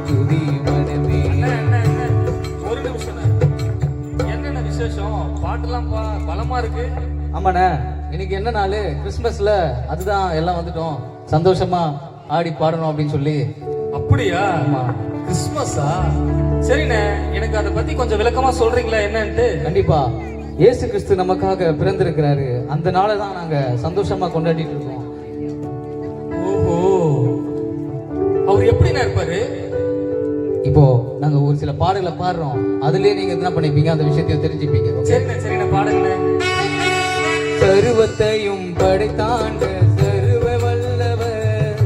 துதி மனமே. ஒரு நிமிஷம், என்னென்ன விசேஷம்? பாட்டுலாம் பலமா இருக்கு. ஆமாண்ணே, இன்னைக்கு என்ன நாள்? கிறிஸ்மஸ்ல. அதுதான் எல்லாம் வந்துட்டோம் சந்தோஷமா ஆடி பாடணும் அப்படின்னு சொல்லி. அப்படியா? ஆமா. கிறிஸ்மஸா? சரிண்ணே, எனக்கு அதை பத்தி கொஞ்சம் விளக்கமா சொல்றீங்களா என்னன்ட்டு? கண்டிப்பா. இயேசு கிறிஸ்து நமக்காக பிறந்திருக்கிறாரு. அந்த நாளை தான் நாங்க சந்தோஷமா கொண்டாடிட்டு இருக்கோம். ஓஹோ, அவர் எப்படிண்ணா இருப்பாரு? இப்போ நாங்க ஒரு சில பாடல்களை பாடுறோம், அதுலயே நீங்க என்ன பண்ணிப்பீங்க, அந்த விஷயத்தையும் தெரிஞ்சுப்பீங்க. சரிண்ணே பாடுங்க. சர்வத்தையும் படைத்தாண்ட சர்வ வல்லவர்,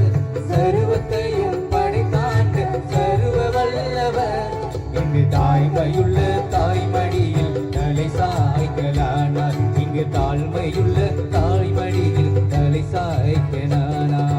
சர்வத்தையும் படைத்தாண்ட சர்வ வல்லவர், இங்கு தாய்மையுள்ள தாய்மடியில் தலை சாய்க்கலானார், இங்கு தாழ்மையுள்ள தாய்மடியில் தலை சாய்க்கலானார்.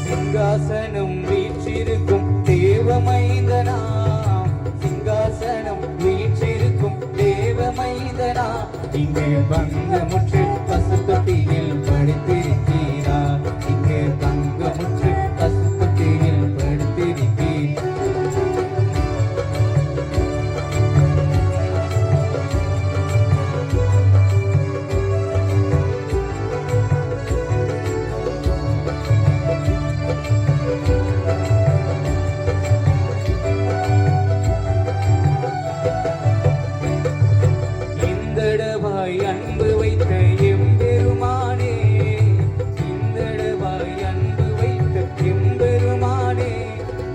சிங்காசனம் வீற்றிருக்கும் தேவமைந்தனா, சிங்காசனம் வீற்றிருக்கும் தேவமைந்தனா, இங்கு பங்கமுற்று பசுத்தொட்டியில் படுத்திருக்கிறா, இங்கு பங்கமுற்று பசுத்தொட்டியில் படுத்திருக்கிறீர். அன்பு வைத்த எம்பெருமானே, இந்தடவாய் அன்பு வைத்த எம்பெருமானே,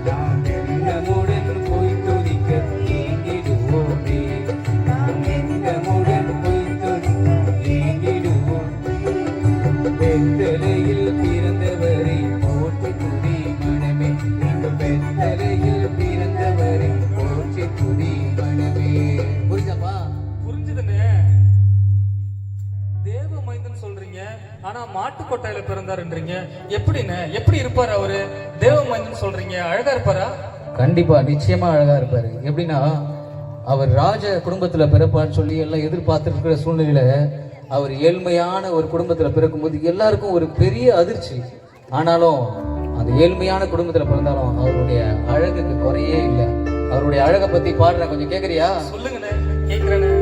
நாம் எண்ணமுடன் போய் துதிக்க ஏங்கிடுவோமே, நாம் எண்ணமுடன் போய் துதிக்க ஏங்கிடுவோம். பெத்தலையில் பிறந்தவரை போற்றி துதி மனமே, இங்கு பெத்தலையில் பிறந்தவரை போற்றி துதி மனமே. புரிஞ்சப்பா? புரிஞ்சுதுண்ணே. தேவமைந்தன் சொல்றீங்க, ஆனா மாட்டு கொட்டாயில பிறந்தாருன்றீங்க. எப்படின்னு, எப்படி இருப்பாரு அவரு? தேவமைந்தன் சொல்றீங்க, அழகா இருப்பாரா? கண்டிப்பா, நிச்சயமா அழகா இருப்பாரு. எப்படின்னா, அவர் ராஜ குடும்பத்துல பிறப்பான்னு சொல்லி எல்லாம் எதிர்பார்த்து இருக்கிற சூழ்நிலையில அவர் ஏழ்மையான ஒரு குடும்பத்துல பிறக்கும்போது எல்லாருக்கும் ஒரு பெரிய அதிர்ச்சி. ஆனாலும் அந்த ஏழ்மையான குடும்பத்துல பிறந்தாலும் அவருடைய அழகுக்கு குறையே இல்லை. அவருடைய அழகை பத்தி பாடுறேன், கொஞ்சம் கேக்குறியா? சொல்லுங்கண்ணே, கேக்குறேண்ணே.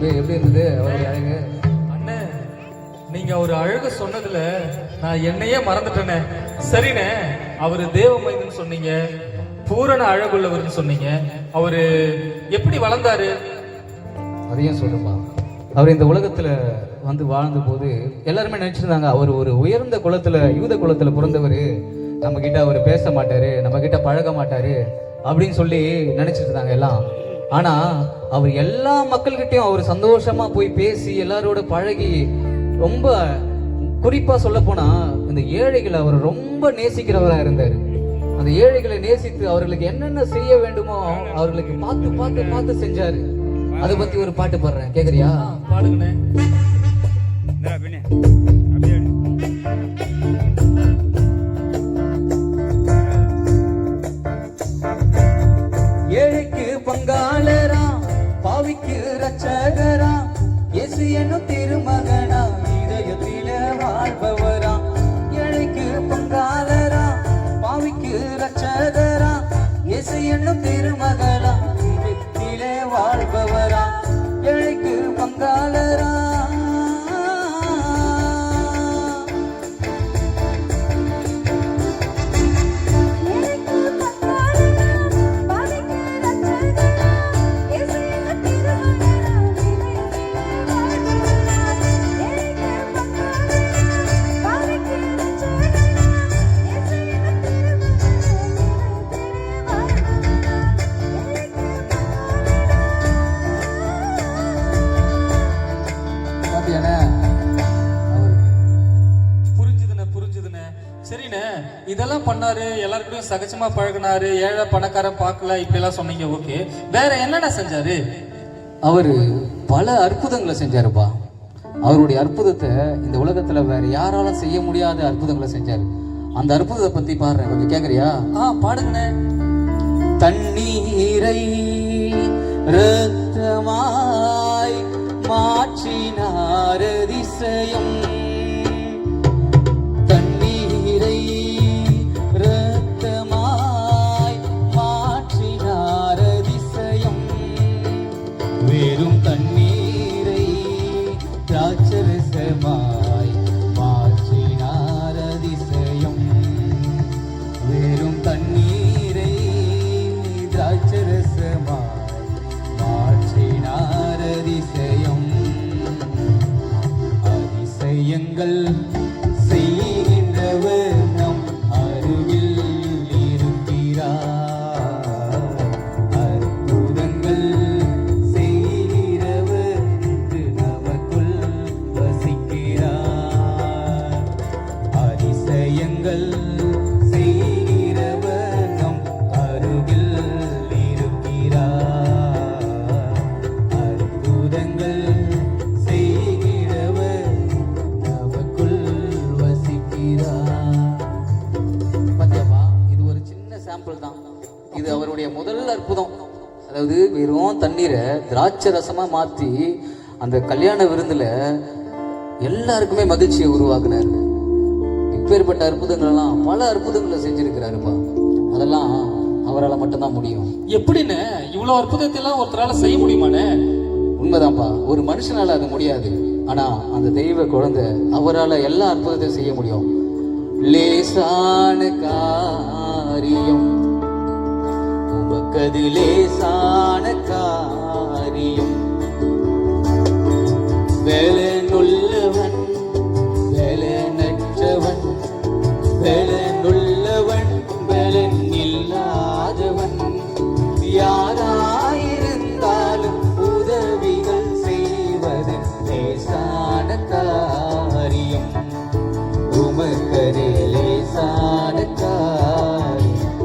உங்களுக்கு எப்படி இருந்தது அவருடைய அழகு? அண்ணே, நீங்க ஒரு அழகு சொன்னதுல நான் என்னையே மறந்துட்டேனே. சரிண்ணே, அவரு தேவ மைந்தன் சொன்னீங்க, பூரண அழகுள்ளவர்னு சொன்னீங்க. அவரு எப்படி வளர்ந்தாரு? அதையும் சொல்லுமா. அவர் இந்த உலகத்துல வந்து வாழ்ந்த போது எல்லாருமே நினைச்சிருந்தாங்க அவர் ஒரு உயர்ந்த குலத்துல, யூத குலத்துல பிறந்தவர், நம்ம கிட்ட அவர் பேச மாட்டாரு, நம்ம கிட்ட பழக மாட்டாரு அப்படின்னு சொல்லி நினைச்சிட்டு இருந்தாங்க எல்லாம். ஆனா அவர் எல்லா மக்கள்கிட்டயும் அவர் சந்தோஷமா போய் பேசி எல்லாரோட பழகி, ரொம்ப குறிப்பா சொல்ல போனா இந்த ஏழைகளை அவர் ரொம்ப நேசிக்கிறவரா இருந்தாரு. அந்த ஏழைகளை நேசித்து அவர்களுக்கு என்னென்ன செய்ய வேண்டுமோ அவர்களுக்கு பார்த்து பார்த்து பார்த்து செஞ்சாரு. அதை பத்தி ஒரு பாட்டு பாடுறேன், கேக்குறியா? பாடுங்கண்ணே. ஏழைக்கு பங்காளரா, பாவிக்கு ரட்சகரா, இயேசு என்னும் திருமகனா, இதயத்தில வாழ்பவரா. ஏழைக்கு பங்காளரா, பாவிக்கு ரட்சகரா, இயேசு என்னும் திருமகனா, இதயத்திலே வாழ்பவரா. ஏழைக்கு பங்காளரா. புரிஞ்சுதுண்ணே. சரிண்ணே, இதெல்லாம் பண்ணாரு, எல்லாருக்கூடயும் சகஜமா பழகினாரு, ஏழை பணக்காரன் பார்க்கல இப்படி எல்லாம் சொன்னீங்க. ஓகே, வேற என்னென்ன செஞ்சாரு? அவரு பல அற்புதங்களை செஞ்சாருப்பா. அவருடைய அற்புதத்தை இந்த உலகத்துல வேற யாராலும் செய்ய முடியாத அற்புதங்களை செஞ்சாரு. அந்த அற்புதத்தை பத்தி பாடுறேன், கொஞ்சம் கேக்குறியா? பாடுங்கண்ணே. தண்ணீரை இரத்தமாய் மாற்றினார் அதிசயம். தண்ணீரை இரத்தமாய் மாற்றினார் அதிசயம். வெறும் தண்ணீரை திராட்சரசமாய் மாற்றினார் அதிசயம். வெறும் தண்ணீரை திராட்சரசமாய் மாற்றினார் அதிசயம். அதிசயங்கள் செய்கின்றவர் நம் அருகில் இருக்கிறார். அற்புதங்கள் செய்கிறவர் இன்று நமக்குள் வசிக்கிறார். அதிசயங்கள் செய்கிறவர் நம் அருகில் இருக்கிறார். அற்புதங்கள் செய்கிறவர் நமக்குள் வசிக்கிறார். பாத்தியாப்பா, இது ஒரு சின்ன சாம்பிள் தான். இது அவருடைய முதல் அற்புதம். அதாவது வெறும் தண்ணீரை திராட்சை ரசமா மாத்தி அந்த கல்யாண விருந்துல எல்லாருக்குமே மகிழ்ச்சியை உருவாக்குனாரு. இப்பேற்பட்ட அற்புதங்கள் எல்லாம் பல அற்புதங்களை செஞ்சிருக்கிறாருப்பா. அதெல்லாம் அவரால் மட்டும்தான் முடியும். எப்படின்னு இவ்வளவு அற்புதத்தை எல்லாம் ஒருத்தரால செய்ய முடியுமாண்ணே? உண்மைதான்ப்பா, ஒரு மனுஷனால அது முடியாது. ஆனா அந்த தெய்வ குழந்தை அவரால் எல்லா அற்புதத்தையும் செய்ய முடியும். லேசான காரியம் உமக்கது லேசான காரியம். வேலனுள்ளவன் வேலனற்றவன், வேலனுள்ளவன் வேலன் இல்லாதவன், யாராயிருந்தாலும் உதவிகள் செய்வது லேசான காரியம். உமக்கது லேசான காரியம்.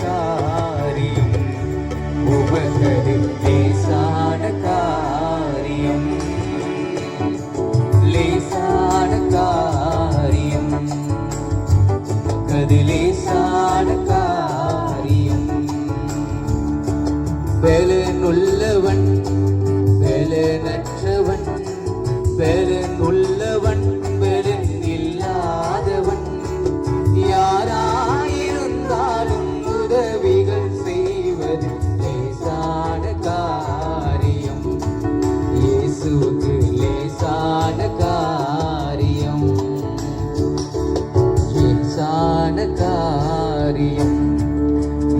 காரியம் உமக்கது லேசான காரியம் லேசான காரியம் உமக்கது லேசான காரியம் பெலனுள்ளவன் பெலனற்றவன் பெலனுள்ளவன் பெலன் இல்லாதவன் யாராயிருந்தாலும் உதவிகள் செய்வது லேசான காரியம் இயேசுவுக்கு லேசான காரியம் லேசான காரியம்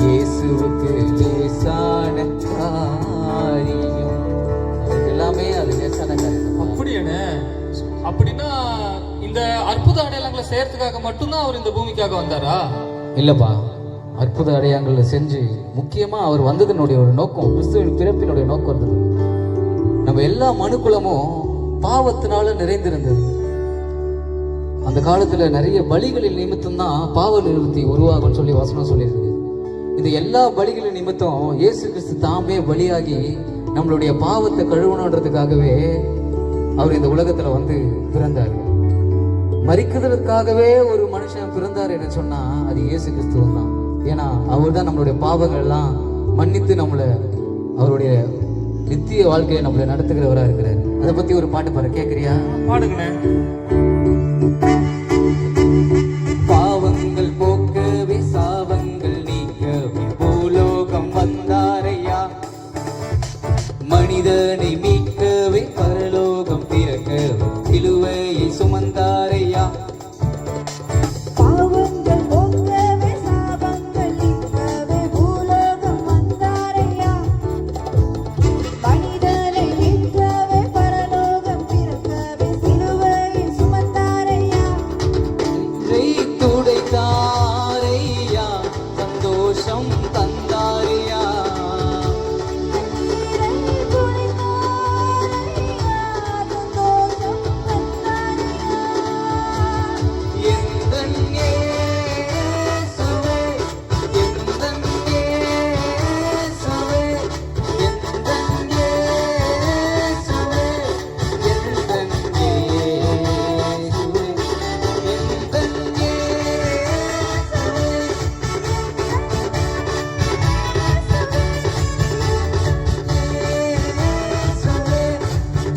இயேசுவுக்கு லேசான காரியம் எல்லாமே அது லேசான காரியம். அப்படியானே? அப்படின்னா இந்த அற்புத அடையாளங்களை செய்யறதுக்காக மட்டும்தான் அவர் இந்த பூமிக்காக வந்தாரா? இல்லப்பா, அற்புத அடையாளங்களை செஞ்சு முக்கியமா அவர் வந்ததனுடைய ஒரு நோக்கம், கிறிஸ்துவின் பிறப்பினுடைய நோக்கம் இருந்தது. நம்ம எல்லா மனுக்குலமும் பாவத்தினால நிறைந்திருந்தது. அந்த காலத்துல நிறைய பலிகளின் நிமித்தம் தான் பாவ நிவர்த்தி உருவாகும்னு சொல்லி வசனம் சொல்லியிருக்கு. இந்த எல்லா பலிகளின் நிமித்தம் இயேசு கிறிஸ்து தாமே பலியாகி நம்மளுடைய பாவத்தை கழுவணுன்றதுக்காகவே அவர் இந்த உலகத்துல வந்து பிறந்தார். மரிக்கிறதுக்காகவே ஒரு மனுஷன் பிறந்தார் என்று சொன்னா அது இயேசு கிறிஸ்துவன் தான். ஏன்னா அவர் தான் நம்மளுடைய பாவங்கள் எல்லாம் மன்னித்து நம்மளை அவருடைய நித்திய வாழ்க்கையை நம்மளை நடத்துகிறவராக இருக்கிறார். அதை பத்தி ஒரு பாட்டு பாரு, கேட்குறியா? பாடுங்கண்ணே. பாவங்கள் போக்கவே சாவங்கள் நீக்கவே பூலோகம் வந்தாரையா, மனிதனை மீட்கவே பரலோகம் பிறக்கவே சிலுவையை சுமந்தாரையா. பாவங்கள் போக்கவே சாபங்கள் நீக்கவே பூலோகம் வந்தாரையா, மனிதனை மீட்கவே பரலோகம் பிறக்கவே சிலுவையை சுமந்தாரையா. நெஞ்சை துடைத்தாரையா, சந்தோஷம் தந்தாரையா. கண்ணீரை துடைத்தாரையா, சந்தோஷம் தந்தாரையா. எந்தன் இயேசுவே, எந்தன் இயேசுவே, எந்தன் இயேசுவே, எந்தன் இயேசுவே,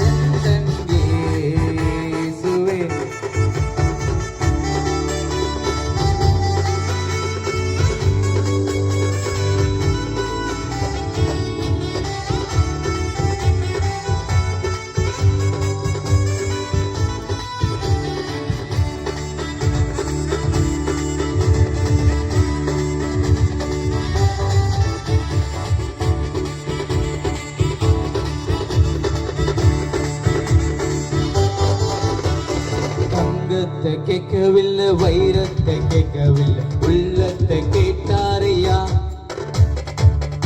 எந்தன் இயேசுவே. தங்கத்தை கேட்கவில்லை, வைரத்தை கேட்கவில்லை, உள்ளத்தை கேட்டாரையா.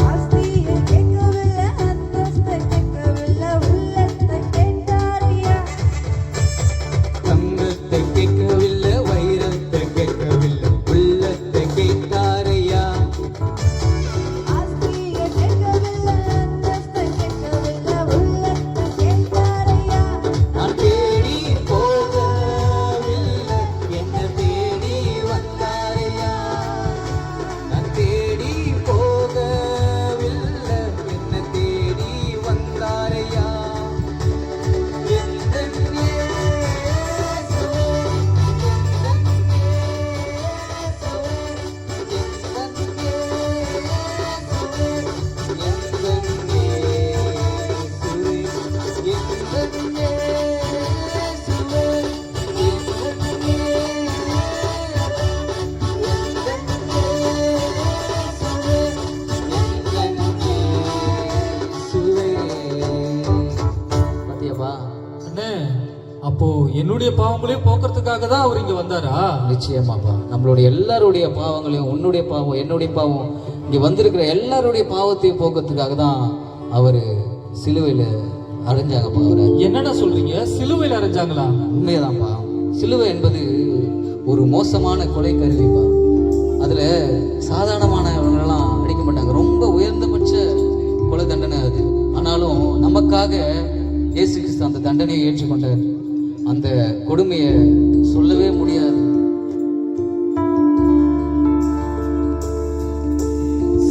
ஆஸ்தியை கேட்கவில்லை, அந்தஸ்தை கேட்கவில்லை, உள்ளத்தை கேட்டாரையா. தங்கத்தை கேட்கவில்லை, வைரத்தை கேட்கவில்லை, உள்ளத்தை கேட்டாரையா. ஆஸ்தியை கேட்கவில்லை, அந்தஸ்தை கேட்கவில்லை, உள்ளத்தை கேட்டாரையா. நான் தேடி போகவில்லை, என்ன தேடி வந்தாரையா. நான் தேடி போகவில்லை, என்ன தேடி வந்தாரையா. எந்தன் இயேசுவே, எந்தன் பாத்தியாப்பா? அண்ணே, அப்போ என்னுடைய பாவங்களையும் போக்குறதுக்காக தான் அவர் இங்க வந்தாரா? நிச்சயமாப்பா, நம்மளுடைய எல்லாருடைய பாவங்களையும், உன்னுடைய பாவம், என்னுடைய பாவம், இங்க வந்திருக்கிற எல்லாருடைய பாவத்தையும் போக்குறதுக்காக தான் அவர் சிலுவையில அடைஞ்சாங்கப்பா. அவரை என்னடா சொல்றீங்க? சிலுவையில் அரைஞ்சாங்களா? உண்மையதான்ப்பா. சிலுவை என்பது ஒரு மோசமான கொலை கருவிப்பா. அதுல சாதாரணமான நமக்காக இயேசு கிறிஸ்து அந்த தண்டனையை ஏற்றுக்கொண்டார். அந்த கொடுமையை சொல்லவே முடியாது.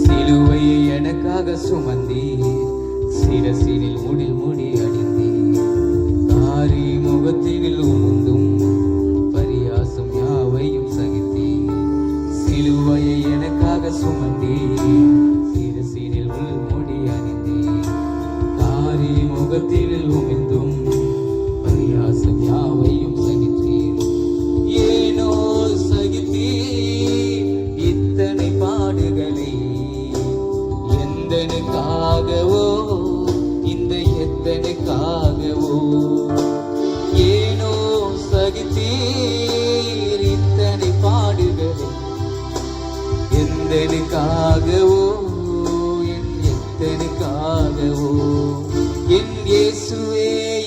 சிலுவையை எனக்காக சுமந்தி, சிரசினில் முடில் முடி அணிந்தி, தாரி முகத்தினில் உமுந்தும் பரியாசம் யாவையும் சகித்தி. சிலுவையை எனக்காக சுமந்தி, சிரசினில் உள் முடி அணிந்தி, தாரி முகத்தினில் உமிழ்ந்தும் பரியாசம் யாவையும் சகித்தீர். ஏனோ சகித்தீர் இத்தனை பாடுகளை, எந்தனுக்காகவோ இந்த எத்தனுக்காகவோ. ஏனோ சகித்தீர் இத்தனை பாடுகளை, எந்தனுக்காகவோ என் எத்தனுக்காகவோ. என் இயேசுவே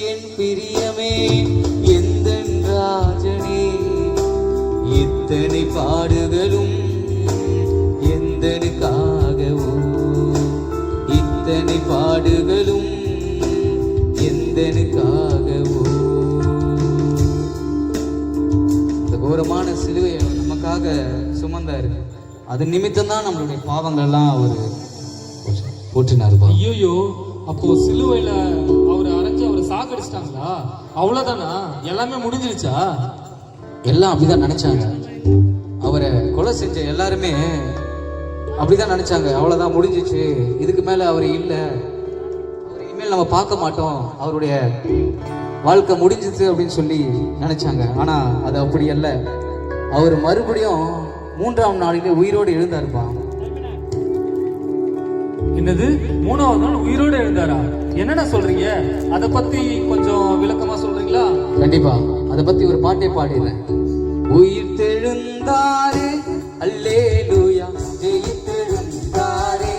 என் பிரியமே எந்தன் ராஜனே, இத்தனை பாடுகளும் எந்தனுக்காகவோ, இத்தனை பாடுகளும் எந்தனுக்காகவோ. அந்த கோரமான சிலுவையை நமக்காக சுமந்தாரு. அது நிமித்தம் தான் நம்மளுடைய பாவங்கள் எல்லாம் அவர் போற்றினார். ஐயோ, அப்போ சிலுவையில அவரை அரைஞ்சு அவரை சாகடிச்சிட்டாங்களா? அவ்வளவுதானா? எல்லாமே முடிஞ்சிருச்சா? எல்லாம் அப்படிதான் நினைச்சாங்க. அவரை கொலை செஞ்ச எல்லாருமே அப்படிதான் நினைச்சாங்க. அவ்வளவுதான், முடிஞ்சிச்சு, இதுக்கு மேல அவர் இல்லை, அவர் இனிமேல் நம்ம பார்க்க மாட்டோம், அவருடைய வாழ்க்கை முடிஞ்சிச்சு அப்படின்னு சொல்லி நினைச்சாங்க. ஆனா அது அப்படி அல்ல. அவர் மறுபடியும் 3ஆம் நாளிலே உயிரோடு எழுந்தாருப்பா. என்னது, 3ஆவது நாள் உயிரோடு எழுந்தாரா? என்னடா சொல்றீங்க? அத பத்தி கொஞ்சம் விளக்கமா சொல்றீங்களா? கண்டிப்பா, அதை பத்தி ஒரு பாட்டே பாடிடுறேன். உயிர் தெழுந்தாரே அல்லேலூயா, ஜெயித்தெழுந்தாரே,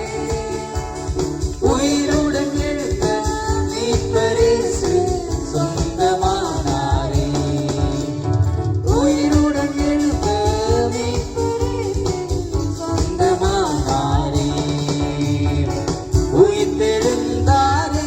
உயிருடன் எழுந்த மீட்பரேசு சொந்தமானாரே, உயிருடன் எழுந்த மீட்பரேசு சொந்தமானாரே, உயிர் தெழுந்தாரே.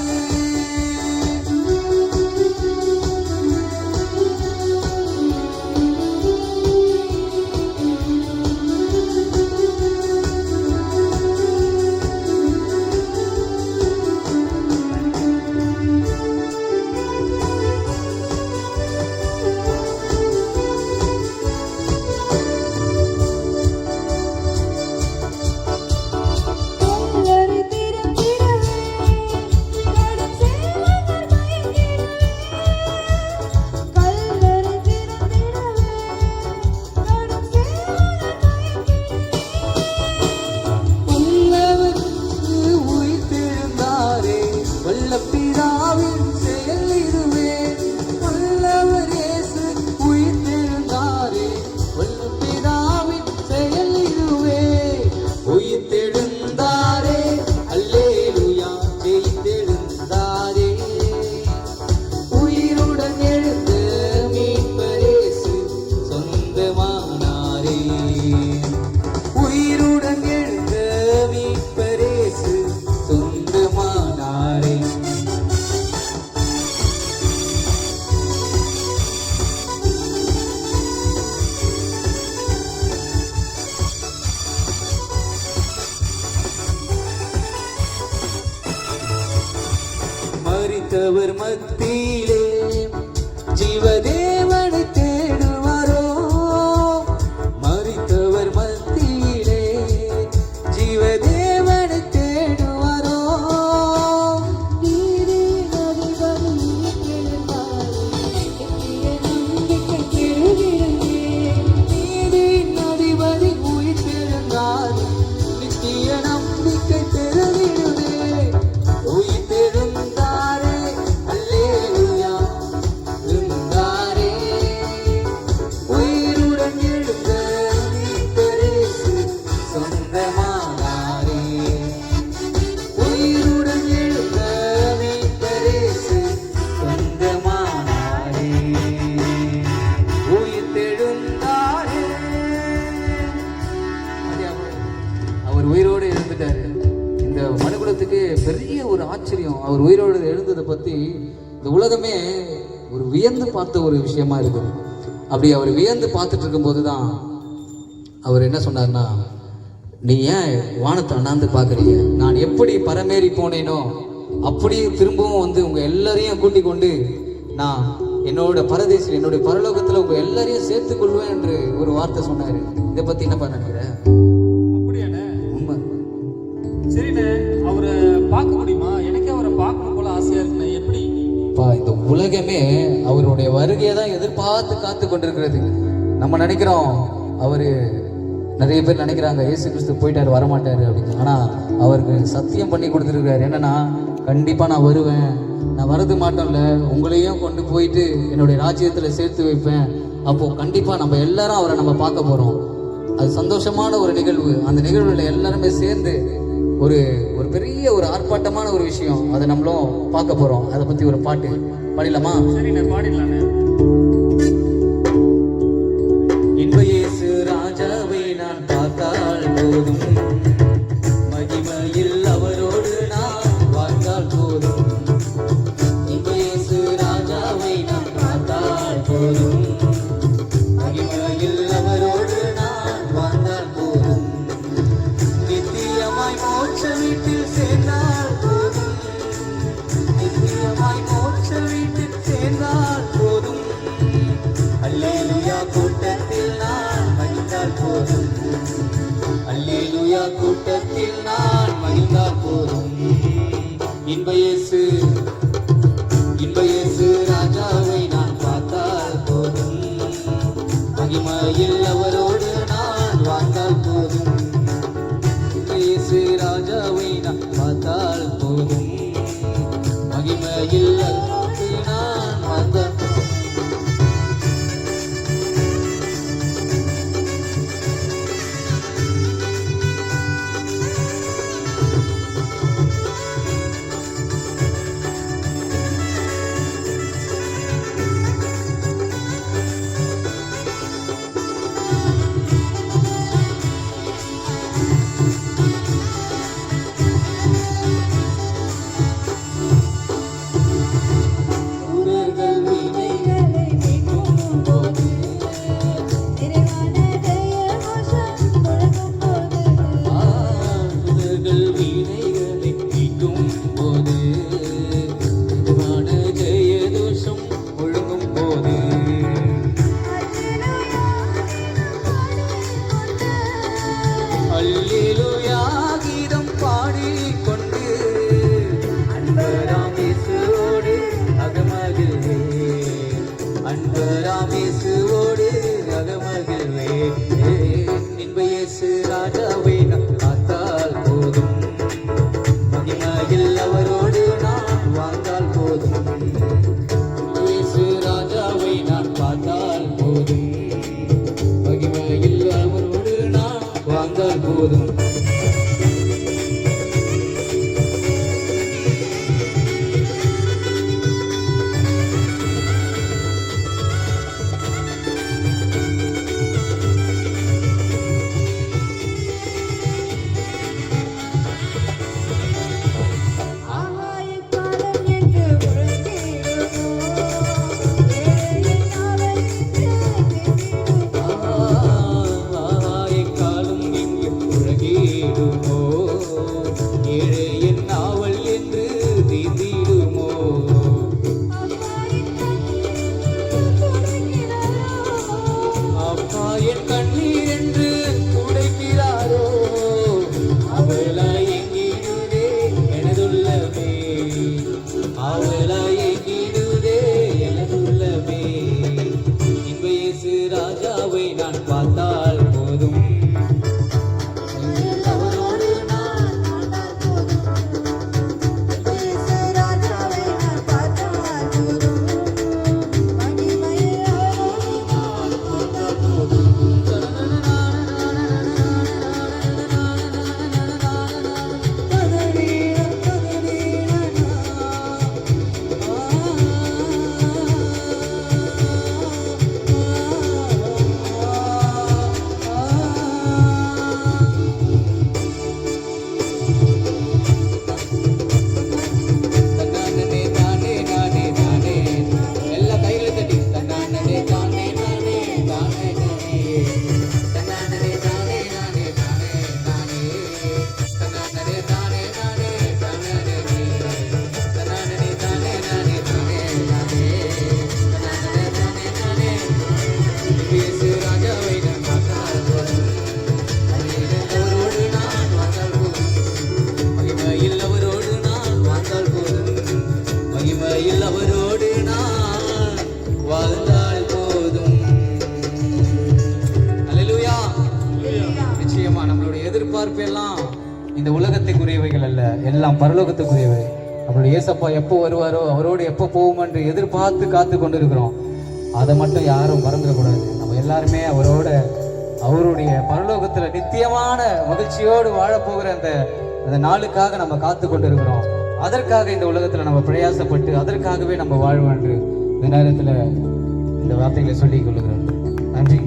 கல்லறை திறந்திடவே, கடும் சேவகர் மயங்கிடவே. கல்லறை திறந்திடவே, கடும் சேவகர் மயங்கிடவே. வல்லவருக்கு உயிர்த்தெழுந்தாரே, வல்லபிதாவின் செயல் இதுவே. வல்லவர் இயேசு உயிர்த்தெழுந்தாரே, வல்லபிதாவின் செயல் இதுவே. உயிர்த்தெழுந்தாரே அல்லேலூயா, ஜெயித்தெழுந்தாரே, உயிருடன் எழுந்த மீட்பரேசு சொந்தமானாரே, உயிருடன் எழுந்த மீட்பரேசு சொந்தமானாரே. மரித்தவர் மத்தியிலே ஜீவதேவனை தேடுவாரோ, மரித்தவர் மத்தியிலே ஜீவதேவனை தேடுவாரோ. நீரின் அதிபதி உயிர்த்தெழுந்தாரே, நித்திய நம்பிக்கை பெறுகிறதே. நீதியின் அதிபதி உயிர்த்தெழுந்தார், நித்திய நம்பிக்கை பெறுகிறதே. உயிர்த்தெழுந்தாரே அல்லேலூயா, எழுந்தாரே, பெரிய ஒரு ஆச்சரியம். அவர் உயிரோடு எழுந்ததை பற்றி இந்த உலகமே ஒரு வியந்து பார்த்த ஒரு விஷயமா இருக்குது. அப்படி அவர் வியந்து பார்த்துட்டு இருக்கும்போது தான் அவர் என்ன சொன்னார்னா, நீ ஏன் வானத்தை அண்ணாந்து பார்க்குறீங்க? நான் எப்படி பரமேறி போனேனோ அப்படியே திரும்பவும் வந்து உங்கள் எல்லாரையும் கூட்டிக் கொண்டு நான் என்னோட பரதேசில் என்னுடைய பரலோகத்தில் உங்கள் எல்லாரையும் சேர்த்து கொள்வேன் என்று ஒரு வார்த்தை சொன்னார். இதை பற்றி என்னப்பா நினைக்கிறேன்? அப்படியாண்ணே? உண்மை. சரிண்ணே, அவரை பார்க்க முடியுமா? எனக்கே அவரை பார்க்கணும் போல ஆசையா இருக்குண்ணே. எப்படி? இந்த உலகமே அவருடைய வருகையை தான் எதிர்பார்த்து காத்து கொண்டிருக்கிறது. நம்ம நினைக்கிறோம், அவரு நிறைய பேர் நினைக்கிறாங்க இயேசு கிறிஸ்து போயிட்டாரு வரமாட்டாரு அப்படின்னு. ஆனா அவருக்கு சத்தியம் பண்ணி கொடுத்துருக்காரு. என்னன்னா, கண்டிப்பா நான் வருவேன், நான் வரது மாட்டோம்ல, உங்களையும் கொண்டு போயிட்டு என்னுடைய ராஜ்யத்துல சேர்த்து வைப்பேன். அப்போ கண்டிப்பா நம்ம எல்லாரும் அவரை நம்ம பார்க்க போறோம். அது சந்தோஷமான ஒரு நிகழ்வு. அந்த நிகழ்வுல எல்லாருமே சேர்ந்து ஒரு ஒரு பெரிய ஒரு ஆர்ப்பாட்டமான ஒரு விஷயம், அதை நம்மளும் பார்க்க போறோம். அதை பத்தி ஒரு பாட்டு பாடிடலாமா? சரிண்ணே, பாடிடலாண்ணே. இன்ப இயேசு ராஜாவை நான் பார்த்தால் போதும், மகிமையில் அவரோடு நான் வாழ்ந்தால் போதும். இன்ப இயேசு ராஜாவை நான் பார்த்தால் போதும், மகிமையில் அவரோடு நான் வாழ்ந்தால் போதும். நித்தியமாய் மோட்ச வீட்டில் சேர்ந்தால் போதும், நித்தியமாய் மோட்ச வீட்டில் சேர்ந்தால் போதும். அல்லேலூயா கூட்டத்தில் நான் மகிழ்ந்தால் போதும், அல்லேலூயா கூட்டத்தில் நான் மகிழ்ந்தால் போதும். இன்ப இயேசு ராஜாவை நான் பார்த்தால் போதும், மகிமையில் அவரோடு நான் வாழ்ந்தால் போதும். இன்ப இயேசு ராஜாவை நான் பார்த்தால் போதும், மகிமையில் அவரோடு நான் வாழ்ந்தால் போதும். அல்லேலூயா கீதம் பாடிக்கொண்டு அன்பராம் இயேசுவோடு அகமகிழ்வேன், அன்பராம் இயேசுவோடு அகமகிழ்வேன். இன்ப இயேசு ராஜாவை நான் பார்த்தால் போதும், மகிமையில் அவரோடு நான் வாழ்ந்தால் போதும். இயேசு ராஜாவை நான் பார்த்தால் போதும், மகிமையில் அவரோடு நான் வாழ்ந்தால் போதும். ஆகாயக்காலம் என்று முழங்கிடுமோ, ஏழையின் நாவல் என்று தித்திடுமோ. ஆகாயக்காலம் இங்கு உலகிடுமோ, ஏழையின் நாவல் என்று தீர்ந்திடுமோ. அப்பா என் கண்ணீர் என்று துடைக்கிறாரோ, அவளாய் எங்கிடுதே எனதுள்ளமே, அவளாய் எங்கிடுதே எனதுள்ளமே. இன்ப இயேசு ராஜாவை நான் பார்த்தால் போதும், அவரோடு எல்லாம் இந்த உலகத்துக்குரியவைகள் அல்ல, எல்லாம் பரலோகத்துக்குரியவை. நம்மளுடைய இயேசப்பா எப்போ வருவாரோ, அவரோடு எப்போ போவோம் என்று எதிர்பார்த்து காத்து கொண்டிருக்கிறோம். அதை மட்டும் யாரும் மறந்துடக்கூடாது. நம்ம எல்லாருமே அவருடைய பரலோகத்துல நித்தியமான மகிழ்ச்சியோடு வாழப்போகிற அந்த நாளுக்காக நம்ம காத்து கொண்டிருக்கிறோம். அதற்காக இந்த உலகத்துல நம்ம பிரயாசப்பட்டு அதற்காகவே நம்ம வாழ்வோம் என்று இந்த நேரத்துல இந்த வார்த்தைகளை சொல்லிக் கொள்ளுகிறோம். நன்றி.